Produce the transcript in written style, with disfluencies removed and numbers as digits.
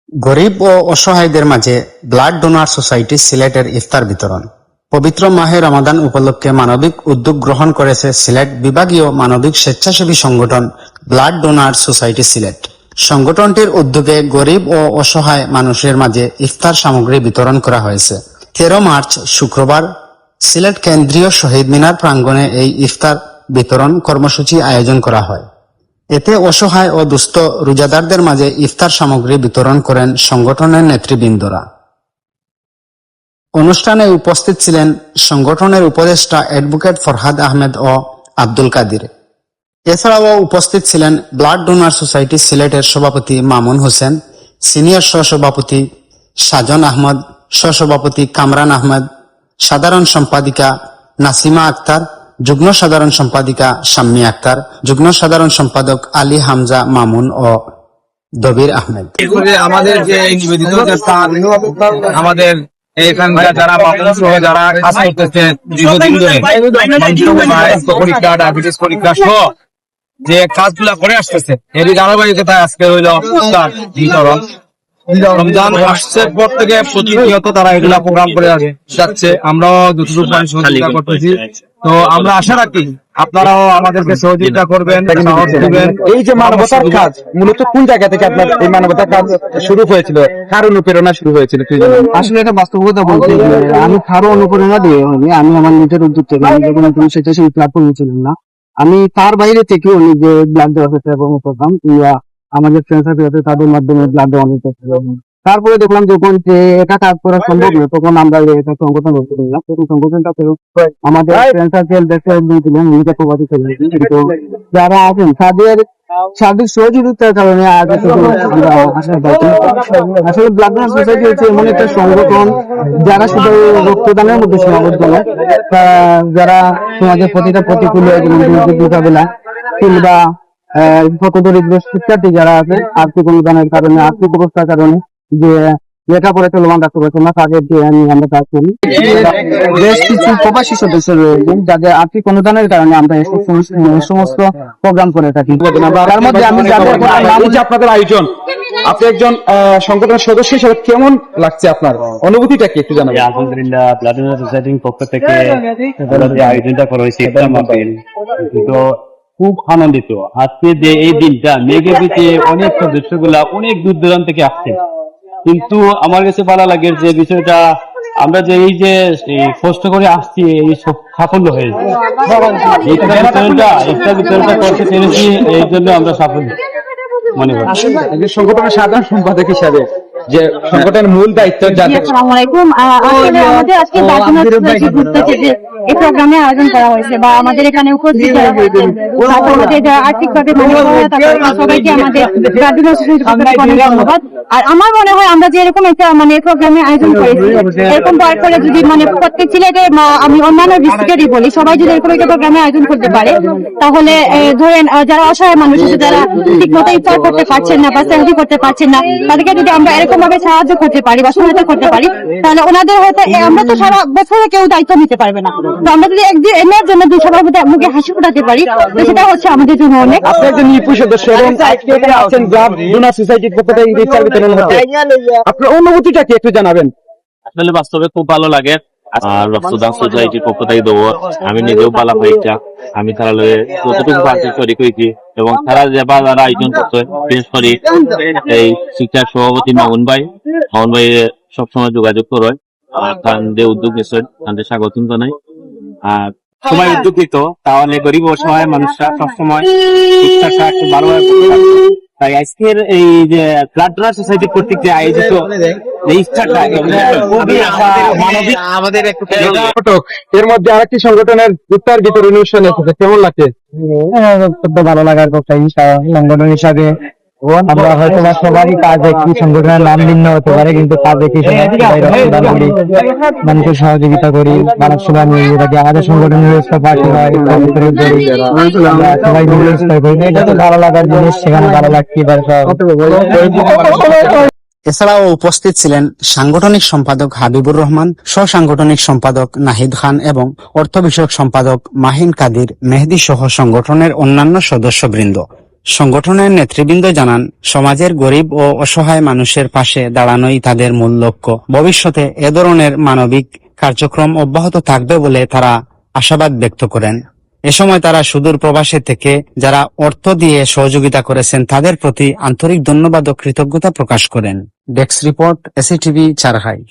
গরিব ও অসহায়দের মাঝে blood donor society সিলেটের ইফতার বিতরণ। পবিত্র মাহে রমাদান উপলক্ষে মানবিক উদ্যোগ গ্রহণ করেছে সিলেট বিভাগীয় মানবিক স্বেচ্ছাসেবী সংগঠন ব্লাড ডোনার সোসাইটি সিলেট। সংগঠনটির উদ্যোগে গরিব ও অসহায় মানুষের মাঝে ইফতার সামগ্রী বিতরণ করা হয়েছে। 13 মার্চ শুক্রবার সিলেট কেন্দ্রীয় শহীদ মিনার প্রাঙ্গণে এই ইফতার বিতরণ কর্মসূচি আয়োজন করা হয়। এতে অসহায় ও দুস্থ রোজাদারদের মাঝে ইফতার সামগ্রী বিতরণ করেন সংগঠনের নেতৃবৃন্দরা। অনুষ্ঠানে উপস্থিত ছিলেন সংগঠনের উপদেষ্টা অ্যাডভোকেট ফরহাদ আহমেদ ও আব্দুল কাদির। এছাড়াও উপস্থিত ছিলেন ব্লাড ডোনার সোসাইটি সিলেটের সভাপতি মামুন হোসেন, সিনিয়র সহসভাপতি সাজন আহমদ, সহসভাপতি কামরান আহমেদ, সাধারণ সম্পাদিকা নাসিমা আক্তার, যুগ্ম সাধারণ সম্পাদিকা শাম্মী আক্তার, যুগ্ম সাধারণ সম্পাদক আলী হামজা মামুন ও দবির আহমেদ। আমাদের যে নিবেদিত আমাদের এখানকার যারা যারা কাজ করতেছে দীর্ঘদিন ধরে পরীক্ষা, ডায়াবেটিস পরীক্ষা সহ যে কাজগুলা করে আসতেছে এরই ধারাবাহিকতায় আজকে হইল বিতরণ। রমজান আসছে পর থেকে প্রতিনিয়ত তারা এগুলা প্রোগ্রাম করে যাচ্ছে, আমরাও যতটুকু সহযোগিতা করতেছি। তো আমরা আশা রাখি আপনারাও আমাদেরকে সহযোগিতা করবেন, সাহস দিবেন। এই যে মানবতার কাজ মূলত কোন জায়গা থেকে আপনার এই মানবতার কাজ শুরু হয়েছিল, কার অনুপ্রেরণা শুরু হয়েছিল? আসলে এটা বাস্তবতা বলতে আমি কারো অনুপ্রেরণা দিয়ে হয়নি, আমি আমার নিজের উদ্যোগ থেকে, আমি যখন স্বেচ্ছাসেবী প্ল্যাটফর্মে ছিলাম না, আমি তার বাইরে থেকেও নিজে ব্লাড দেওয়ার চেষ্টা করতাম, আমাদের ফ্রেন্ড সার্কেল আছে তাদের মাধ্যমে ব্লাড দেওয়া নিতে। তারপরে দেখলাম যখন যে এটা কাজ করা সম্ভব নয়, তখন আমরা এটা সংগঠন করতে দিলাম। তখন সংগঠনটা আমাদের ফ্রেন্ড সার্কেল দেশে দিলেন, নিজে প্রবাদী ছিলেন, কিন্তু যারা আছেন তাদের সার্বিক সহযোগিতার কারণে আজ আসলে ব্লাড ডোনার সোসাইটি হচ্ছে এমন একটা সংগঠন যারা শুধু রক্তদানের মধ্যে সীমাবদ্ধ নয়, যারা সমাজের প্রতিটা প্রতিকূল মোকাবেলা কিংবা দরিদ্র শিক্ষার্থী যারা আছে আর্থিক অনুদানের কারণে, আর্থিক অবস্থার কারণে যে লেখাপড়া চলমান রাখতে পারছে না, তাদের নিয়ে আমরা কাজ করি। বেশ কিছু প্রবাসী সদস্য রয়েছেন যাদের আর্থিক অনুদানের কারণে আমরা এই সমস্ত প্রোগ্রাম করে থাকি। তার মধ্যে আমি আপনাদের আয়োজন, আপনি একজন সংগঠনের সদস্য হিসেবে কেমন লাগছে, আপনার অনুভূতিটা কি একটু জানাবেন? আলহামদুলিল্লাহ, ব্লাড ডোনার সোসাইটির পক্ষ থেকে যে আয়োজনটা করা হয়েছে ইফতার মাহফিল, তো খুব আনন্দিত। আজকে যে এই দিনটা মেঘে পিছে অনেক সদস্যগুলা অনেক দূর দূরান্ত থেকে আসছে, কিন্তু আমার কাছে ভালো লাগে যে বিষয়টা আমরা যে এই যে কষ্ট করে আসছি এই সাফল্য হয়েছে। একটা বিতরণটা করতে পেরেছি, এই জন্য আমরা সাফল্য মনে করি। সংগঠনের সাধারণ সম্পাদক হিসাবে যে সংগঠনের মূল দায়িত্ব আসসালামু আলাইকুম। আসলে আমাদের আজকে এই প্রোগ্রামে আয়োজন করা হয়েছে বা আমাদের এখানে উপস্থিত আমাদের আর্থিকভাবে সবাইকে আমাদের ধন্যবাদ। আর আমার মনে হয় আমরা যে এরকম একটা প্রোগ্রামে আয়োজন করেছি, এরকম করে যদি প্রত্যেক সিলেটে আমি অন্যান্য ডিস্ট্রিক্টেরই বলি, সবাই যদি এরকম একটা প্রোগ্রামে আয়োজন করতে পারে, তাহলে ধরেন যারা অসহায় মানুষ আছে, যারা ঠিক মতো ইফতার করতে পারছেন না বা সেহরি করতে পারছেন না, তাদেরকে যদি আমরা এরকম ভাবে সাহায্য করতে পারি বা সহায়তা করতে পারি, তাহলে ওনাদের হয়তো আমরা তো সারা বছরে কেউ দায়িত্ব নিতে পারবে না, তো আমরা যদি একদিন এর জন্য দুই সবার মধ্যে মুখে হাসি ফোটাতে পারি, তো সেটা হচ্ছে আমাদের জন্য অনেক। আপনি একজন নিপু সদস্য এবং আছেন ব্লাড ডোনার সোসাইটির পক্ষ থেকে ইফতার বিতরণ হচ্ছে, আপনার অনুভূতিটা কি একটু জানাবেন? আসলে বাস্তবে খুব ভালো লাগে। আর রক্তদান সোসাইটির পক্ষ থেকে দেবো, আমি নিজেও পালা হয়েছে, আমি তাহলে যতটুকু পারছি শরীর হয়েছি, এবং তারা যে যারা আয়োজন করছে, বিশেষ করে এই শিক্ষার সভাপতি মামুন ভাই সবসময় যোগাযোগ করে, আর তার যে উদ্যোগ নিচ্ছেন তাদের স্বাগতম জানাই। আর সবাই উদ্যোগ নিত, তাহলে গরিব অসহায় মানুষরা সবসময় শিক্ষাটা একটু ভালোভাবে করতে পারবে। তাই আজকের এই যে ব্লাড ডোনার সোসাইটি কর্তৃক যে আয়োজিত এর মধ্যে আরেকটি সংগঠনের ইফতার বিতরণ অনুষ্ঠান এসেছে, কেমন লাগছে? ভালো লাগার কথা। সংগঠন হিসাবে আমরা হয়তো বা সবারই কাজ একটি, সংগঠনের নাম ভিন্ন হতে পারে, কিন্তু কাজ একই, রক্তদান করি, মানুষের সহযোগিতা করি, মানব সেবা নিয়ে থাকি। আমাদের সংগঠনের পার্টি হয়, সবাই মিলে করি, এটা তো ভালো লাগার জিনিস, সেখানে ভালো লাগছে। এছাড়াও উপস্থিত ছিলেন সাংগঠনিক সম্পাদক হাবিবুর রহমান, সহ-সাংগঠনিক সম্পাদক নাহিদ খান এবং অর্থ বিষয়ক সম্পাদক মাহিন কাদির মেহেদী সহ সংগঠনের অন্যান্য সদস্যবৃন্দ। সংগঠনের নেতৃবৃন্দ জানান, সমাজের গরিব ও অসহায় মানুষের পাশে দাঁড়ানোই তাদের মূল লক্ষ্য। ভবিষ্যতে এ ধরনের মানবিক কার্যক্রম অব্যাহত থাকবে বলে তারা আশাবাদ ব্যক্ত করেন। এ সময় তারা সুদূর প্রবাসে থেকে যারা অর্থ দিয়ে সহযোগিতা করেছেন তাদের প্রতি আন্তরিক ধন্যবাদ ও কৃতজ্ঞতা প্রকাশ করেন। Desk report, এসিটিভি, চারহাই।